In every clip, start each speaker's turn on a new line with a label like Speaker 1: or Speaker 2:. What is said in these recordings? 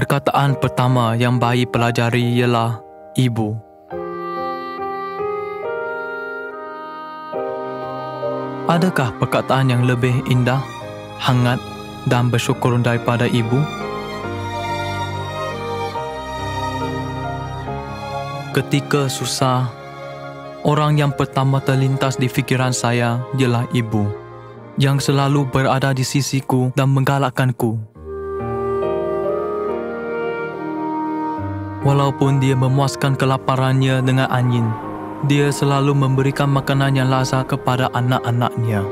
Speaker 1: Perkataan pertama yang bayi pelajari ialah ibu. Adakah perkataan yang lebih indah, hangat dan bersyukur daripada ibu? Ketika susah, orang yang pertama terlintas di fikiran saya ialah ibu, yang selalu berada di sisiku dan menggalakkanku. Walaupun dia memuaskan kelaparannya dengan angin, dia selalu memberikan makanan yang lazat kepada anak-anaknya.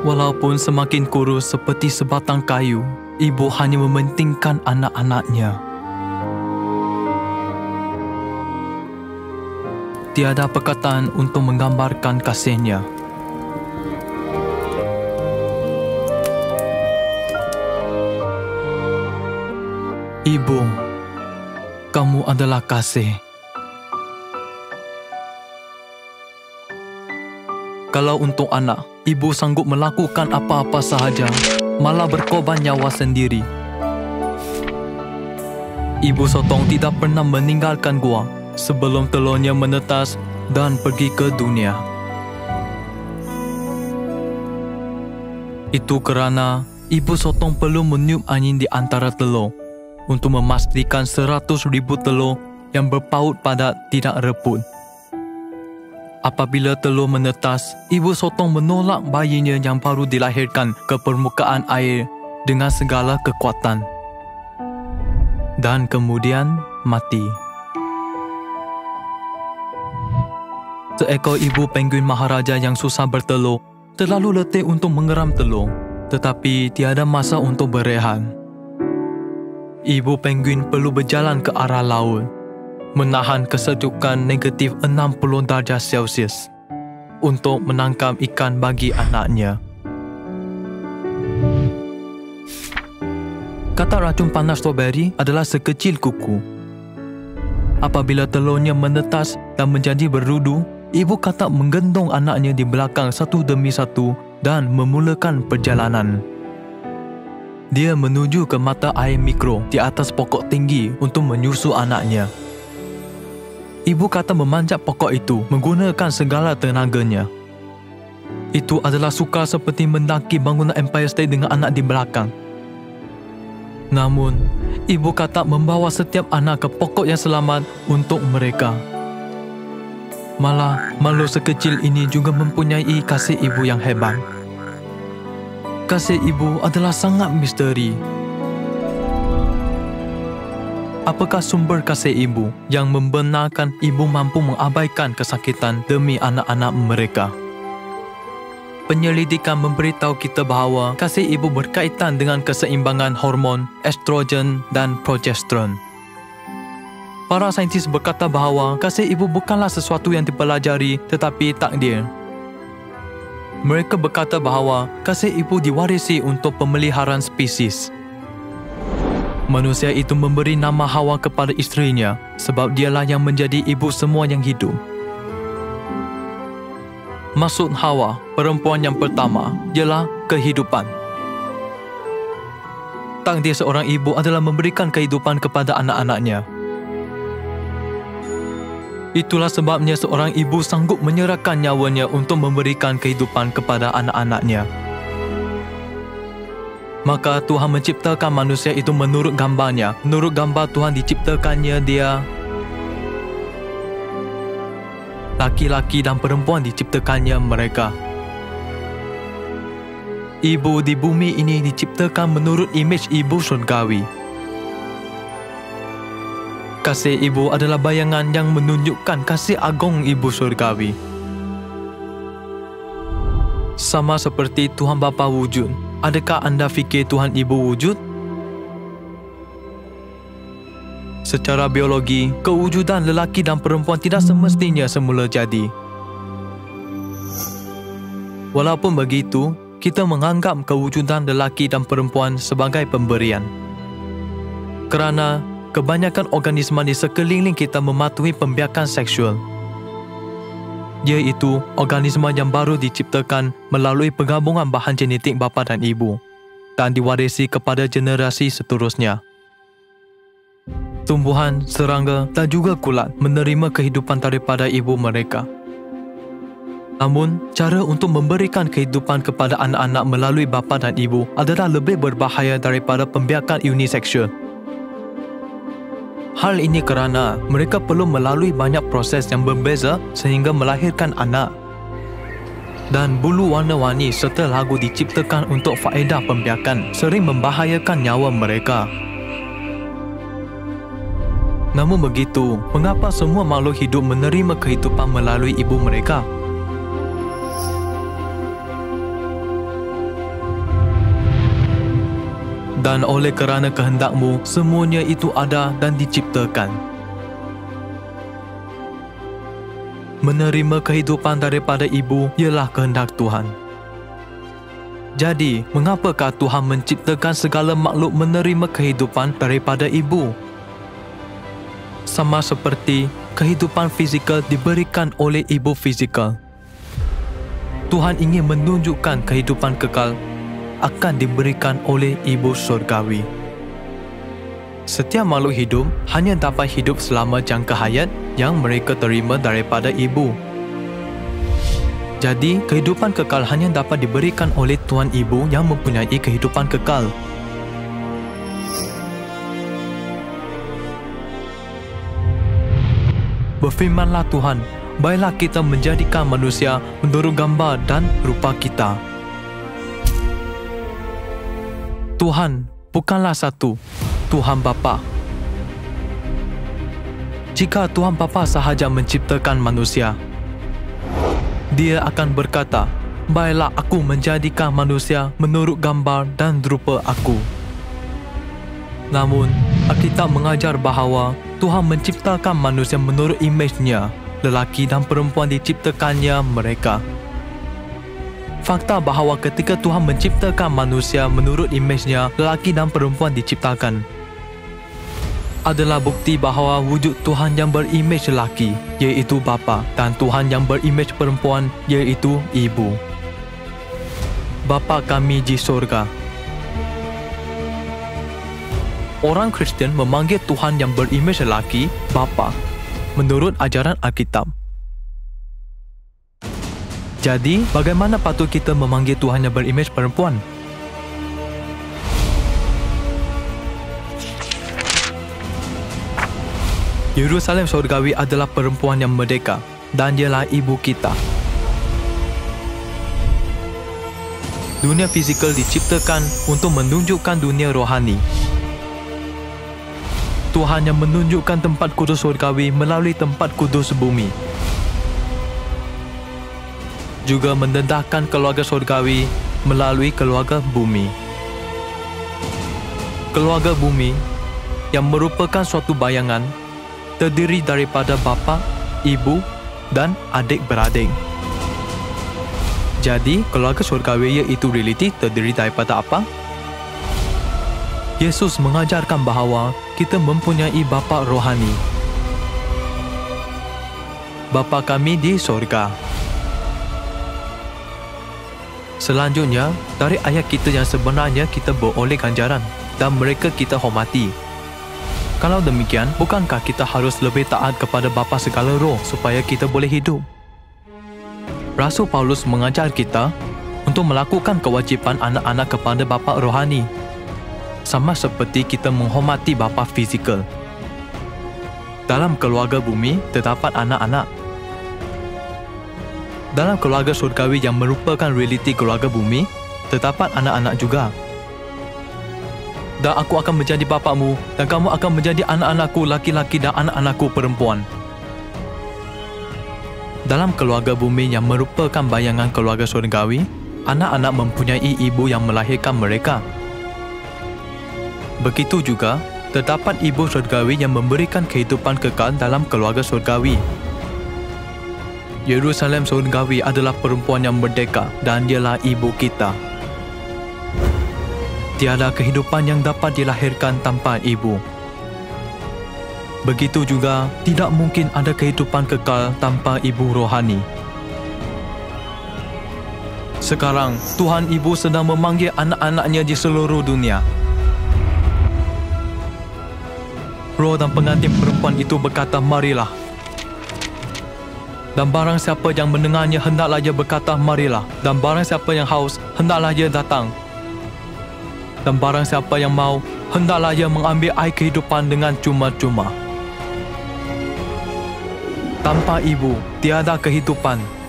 Speaker 1: Walaupun semakin kurus seperti sebatang kayu, ibu hanya mementingkan anak-anaknya. Tiada perkataan untuk menggambarkan kasihnya. Ibu, kamu adalah kasih. Kalau untuk anak, ibu sanggup melakukan apa-apa sahaja, malah berkorban nyawa sendiri. Ibu sotong tidak pernah meninggalkan gua sebelum telurnya menetas dan pergi ke dunia. Itu kerana ibu sotong perlu meniup angin di antara telur untuk memastikan 100,000 telur yang berpaut padat tidak reput. Apabila telur menetas, ibu sotong menolak bayinya yang baru dilahirkan ke permukaan air dengan segala kekuatan. Dan kemudian mati. Seekor ibu penguin maharaja yang susah bertelur terlalu letih untuk mengeram telur, tetapi tiada masa untuk berehat. Ibu penguin perlu berjalan ke arah laut, menahan kesejukan negatif 60 darjah Celsius untuk menangkap ikan bagi anaknya. Kata racun panas stroberi adalah sekecil kuku. Apabila telurnya menetas dan menjadi berudu, ibu katak menggendong anaknya di belakang satu demi satu dan memulakan perjalanan. Dia menuju ke mata air mikro di atas pokok tinggi untuk menyusu anaknya. Ibu kata memanjat pokok itu menggunakan segala tenaganya. Itu adalah sukar seperti mendaki bangunan Empire State dengan anak di belakang. Namun, ibu kata membawa setiap anak ke pokok yang selamat untuk mereka. Malah, makhluk sekecil ini juga mempunyai kasih ibu yang hebat. Kasih ibu adalah sangat misteri. Apakah sumber kasih ibu yang membenarkan ibu mampu mengabaikan kesakitan demi anak-anak mereka? Penyelidikan memberitahu kita bahawa kasih ibu berkaitan dengan keseimbangan hormon, estrogen dan progesteron. Para saintis berkata bahawa kasih ibu bukanlah sesuatu yang dipelajari tetapi takdir. Mereka berkata bahawa kasih ibu diwarisi untuk pemeliharaan spesies. Manusia itu memberi nama Hawa kepada isterinya sebab dialah yang menjadi ibu semua yang hidup. Maksud Hawa, perempuan yang pertama, ialah kehidupan. Takdir seorang ibu adalah memberikan kehidupan kepada anak-anaknya. Itulah sebabnya seorang ibu sanggup menyerahkan nyawanya untuk memberikan kehidupan kepada anak-anaknya. Maka Tuhan menciptakan manusia itu menurut gambarnya. Menurut gambar Tuhan diciptakannya dia. Laki-laki dan perempuan diciptakannya mereka. Ibu di bumi ini diciptakan menurut imej ibu surgawi. Kasih ibu adalah bayangan yang menunjukkan kasih agung ibu surgawi. Sama seperti Tuhan Bapa wujud, adakah anda fikir Tuhan Ibu wujud? Secara biologi, kewujudan lelaki dan perempuan tidak semestinya semula jadi. Walaupun begitu, kita menganggap kewujudan lelaki dan perempuan sebagai pemberian. Kerana kebanyakan organisma di sekeliling kita mematuhi pembiakan seksual. Iaitu organisma yang baru diciptakan melalui penggabungan bahan genetik bapa dan ibu. dan diwarisi kepada generasi seterusnya. Tumbuhan, serangga dan juga kulat menerima kehidupan daripada ibu mereka. Namun, cara untuk memberikan kehidupan kepada anak-anak melalui bapa dan ibu adalah lebih berbahaya daripada pembiakan uniseksual. Hal ini kerana mereka perlu melalui banyak proses yang berbeza sehingga melahirkan anak. Dan bulu warna-warni serta lagu diciptakan untuk faedah pembiakan sering membahayakan nyawa mereka. Namun begitu, mengapa semua makhluk hidup menerima kehidupan melalui ibu mereka? Dan oleh kerana kehendakmu, semuanya itu ada dan diciptakan. Menerima kehidupan daripada ibu ialah kehendak Tuhan. Jadi, mengapakah Tuhan menciptakan segala makhluk menerima kehidupan daripada ibu? Sama seperti kehidupan fizikal diberikan oleh ibu fizikal. Tuhan ingin menunjukkan kehidupan kekal akan diberikan oleh ibu surgawi. Setiap makhluk hidup hanya dapat hidup selama jangka hayat yang mereka terima daripada ibu. Jadi, kehidupan kekal hanya dapat diberikan oleh Tuhan Ibu yang mempunyai kehidupan kekal. Berfirmanlah Tuhan, baiklah kita menjadikan manusia menurut gambar dan rupa kita. Tuhan bukanlah satu, Tuhan Bapa. Jika Tuhan Bapa sahaja menciptakan manusia, Dia akan berkata, baiklah aku menjadikan manusia menurut gambar dan rupa aku. Namun, Alkitab mengajar bahawa Tuhan menciptakan manusia menurut imej-Nya, lelaki dan perempuan diciptakannya mereka. Fakta bahawa ketika Tuhan menciptakan manusia menurut imej-Nya, lelaki dan perempuan diciptakan, adalah bukti bahawa wujud Tuhan yang berimej lelaki, iaitu Bapa, dan Tuhan yang berimej perempuan, iaitu Ibu. Bapa kami di sorga. Orang Kristian memanggil Tuhan yang berimej lelaki Bapa, menurut ajaran Alkitab. Jadi, bagaimana patut kita memanggil Tuhan yang berimej perempuan? Yerusalem surgawi adalah perempuan yang merdeka dan dialah ibu kita. Dunia fizikal diciptakan untuk menunjukkan dunia rohani. Tuhan yang menunjukkan tempat kudus surgawi melalui tempat kudus bumi. Juga mendedahkan keluarga surgawi melalui keluarga bumi. Keluarga bumi yang merupakan suatu bayangan terdiri daripada bapa, ibu dan adik-beradik. Jadi, keluarga surgawi iaitu realiti terdiri daripada apa? Yesus mengajarkan bahawa kita mempunyai bapa rohani. Bapa kami di sorga. Selanjutnya, dari ayat kita yang sebenarnya kita beroleh ganjaran dan mereka kita hormati. Kalau demikian, bukankah kita harus lebih taat kepada Bapa segala roh supaya kita boleh hidup? Rasul Paulus mengajar kita untuk melakukan kewajipan anak-anak kepada bapa rohani, sama seperti kita menghormati bapa fizikal. Dalam keluarga bumi, terdapat anak-anak. Dalam keluarga surgawi yang merupakan realiti keluarga bumi, terdapat anak-anak juga. Dan aku akan menjadi bapamu, dan kamu akan menjadi anak-anakku laki-laki dan anak-anakku perempuan. Dalam keluarga bumi yang merupakan bayangan keluarga surgawi, anak-anak mempunyai ibu yang melahirkan mereka. Begitu juga, terdapat ibu surgawi yang memberikan kehidupan kekal dalam keluarga surgawi. Yerusalem surgawi adalah perempuan yang merdeka dan dialah ibu kita. Tiada kehidupan yang dapat dilahirkan tanpa ibu. Begitu juga, tidak mungkin ada kehidupan kekal tanpa ibu rohani. Sekarang, Tuhan Ibu sedang memanggil anak-anaknya di seluruh dunia. Roh dan pengantin perempuan itu berkata, marilah. Dan barang siapa yang mendengarnya, hendaklah ia berkata, marilah. Dan barang siapa yang haus, hendaklah ia datang. Dan barang siapa yang mau, hendaklah ia mengambil air kehidupan dengan cuma-cuma. Tanpa Ibu, tiada kehidupan.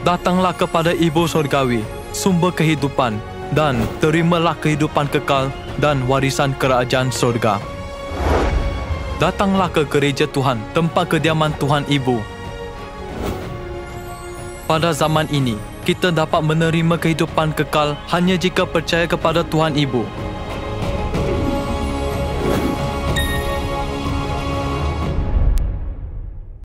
Speaker 1: Datanglah kepada Ibu Surgawi, sumber kehidupan, dan terimalah kehidupan kekal dan warisan kerajaan surga. Datanglah ke gereja Tuhan, tempat kediaman Tuhan Ibu. Pada zaman ini, kita dapat menerima kehidupan kekal hanya jika percaya kepada Tuhan Ibu.